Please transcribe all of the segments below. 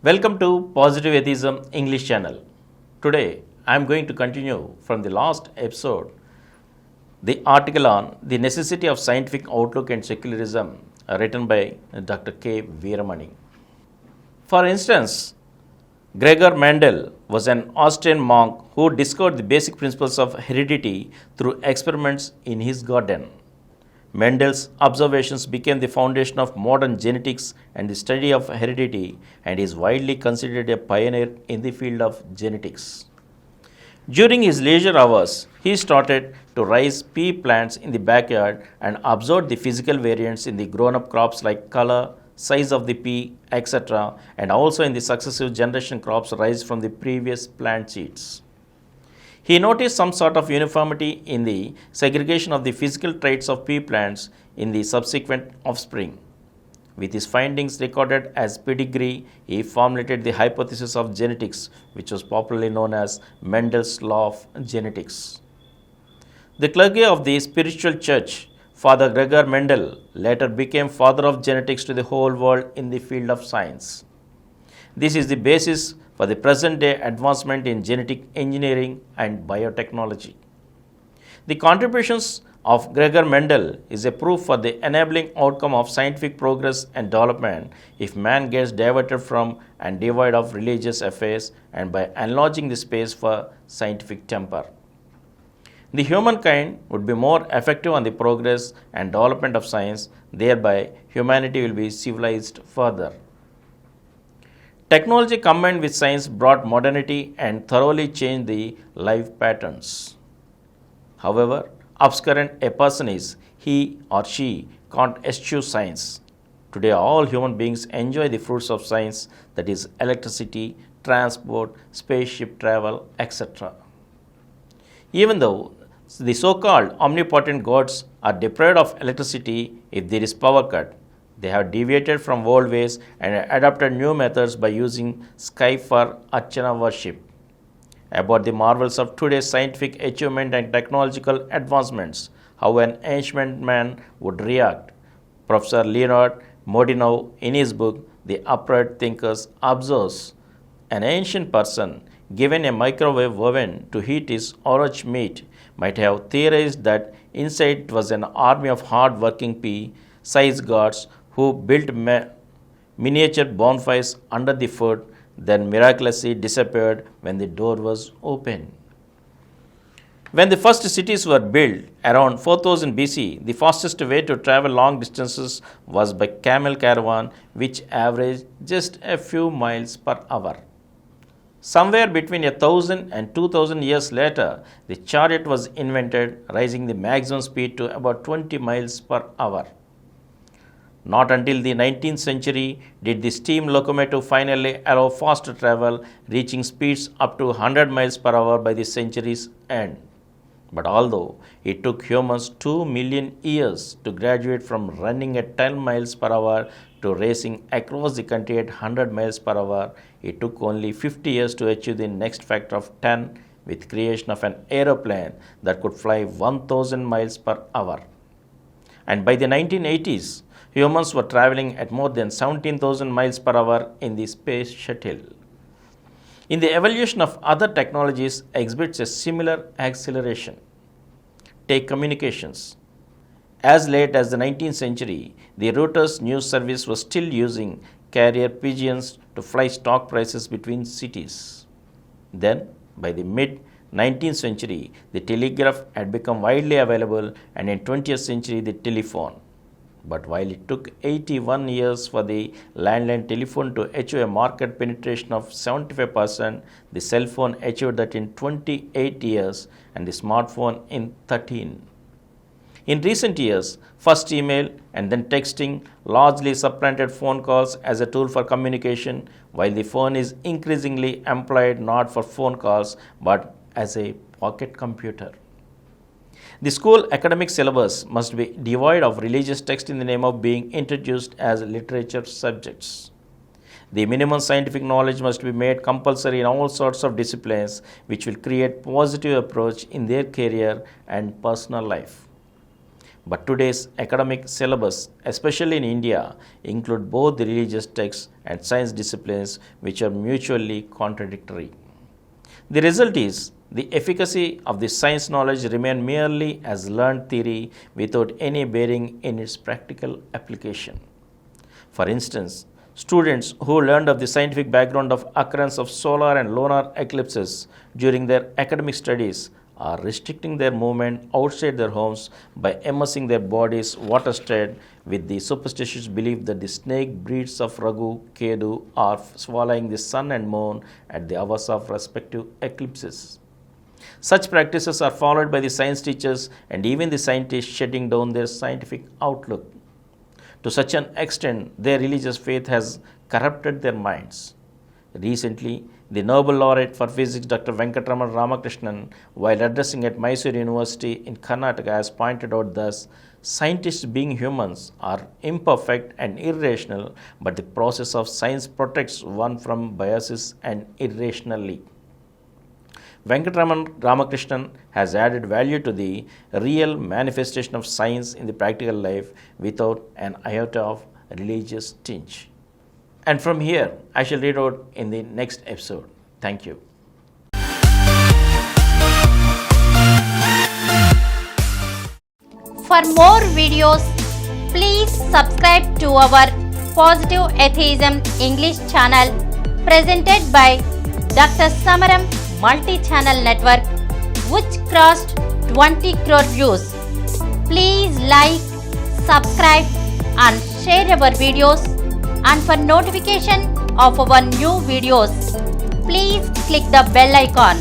Welcome to Positive Atheism English channel. Today I am going to continue from the last episode the article on the necessity of scientific outlook and secularism written by Dr. K. Veeramani. For instance, Gregor Mendel was an Austrian monk who discovered the basic principles of heredity through experiments in his garden. Mendel's observations became the foundation of modern genetics and the study of heredity, and is widely considered a pioneer in the field of genetics. During his leisure hours, he started to raise pea plants in the backyard and observed the physical variants in the grown up crops like color, size of the pea, etc., and also in the successive generation crops raised from the previous plant seeds. He noticed some sort of uniformity in the segregation of the physical traits of pea plants in the subsequent offspring. With his findings recorded as pedigree, he formulated the hypothesis of genetics, which was popularly known as Mendel's law of genetics. The clergy of the spiritual church, Father Gregor Mendel, later became father of genetics to the whole world in the field of science. This is the basis for the present day advancement in genetic engineering and biotechnology. The contributions of Gregor Mendel is a proof for the enabling outcome of scientific progress and development if man gets diverted from and devoid of religious affairs and by enlarging the space for scientific temper. The humankind would be more effective on the progress and development of science, thereby humanity will be civilized further. Technology combined with science brought modernity and thoroughly changed the life patterns. However, obscurant a person is, he or she can't eschew science. Today, all human beings enjoy the fruits of science, that is, electricity, transport, spaceship travel, etc. Even though the so called omnipotent gods are deprived of electricity if there is power cut, they have deviated from old ways and adopted new methods by using sky for Archana worship. About the marvels of today's scientific achievement and technological advancements, how an ancient man would react, Professor Leonard Modineau, in his book The Upright Thinkers, observes an ancient person given a microwave oven to heat his orange meat might have theorized that inside was an army of hard-working pea-sized gods who built miniature bonfires under the food, then miraculously disappeared when the door was opened. When the first cities were built around 4000 BC, the fastest way to travel long distances was by camel caravan, which averaged just a few miles per hour. Somewhere between 1000 and 2000 years later, the chariot was invented, raising the maximum speed to about 20 miles per hour. Not until the 19th century did the steam locomotive finally allow faster travel, reaching speeds up to 100 miles per hour by the century's end. But although it took humans 2 million years to graduate from running at 10 miles per hour to racing across the country at 100 miles per hour, it took only 50 years to achieve the next factor of 10 with creation of an aeroplane that could fly 1000 miles per hour. And by the 1980s, humans were traveling at more than 17,000 miles per hour in the space shuttle. In the evolution of other technologies exhibits a similar acceleration. Take communications. As late as the 19th century, the Reuters news service was still using carrier pigeons to fly stock prices between cities. Then, by the mid 19th century, the telegraph had become widely available, and in 20th century, the telephone. But while it took 81 years for the landline telephone to achieve a market penetration of 75%, the cell phone achieved that in 28 years and the smartphone in 13. In recent years, first email and then texting largely supplanted phone calls as a tool for communication, while the phone is increasingly employed not for phone calls but as a pocket computer. The school academic syllabus must be devoid of religious text in the name of being introduced as literature subjects. The minimum scientific knowledge must be made compulsory in all sorts of disciplines, which will create positive approach in their career and personal life. But today's academic syllabus, especially in India, include both the religious texts and science disciplines which are mutually contradictory. The result is the efficacy of the science knowledge remain merely as learned theory without any bearing in its practical application. For instance, students who learned of the scientific background of occurrence of solar and lunar eclipses during their academic studies are restricting their movement outside their homes by immersing their bodies water-state with the superstitious belief that the snake breeds of Ragu, Kedu are swallowing the sun and moon at the hours of respective eclipses. Such practices are followed by the science teachers and even the scientists shutting down their scientific outlook. To such an extent, their religious faith has corrupted their minds. Recently, the Nobel laureate for physics Dr. Venkatraman Ramakrishnan, while addressing at Mysore University in Karnataka, has pointed out thus, scientists being humans are imperfect and irrational, but the process of science protects one from biases and irrationality. Venkatraman Ramakrishnan has added value to the real manifestation of science in the practical life without an iota of religious tinge. And from here, I shall read out in the next episode. Thank you. For more videos, please subscribe to our Positive Atheism English channel presented by Dr. Samaram Multi-Channel Network, which crossed 20 crore views. Please like, subscribe and share our videos, and for notification of our new videos, please click the bell icon.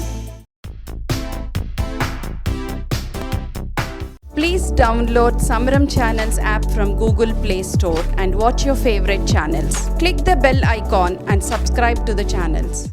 Please download Samaram Channels app from Google Play Store and watch your favorite channels. Click the bell icon and subscribe to the channels.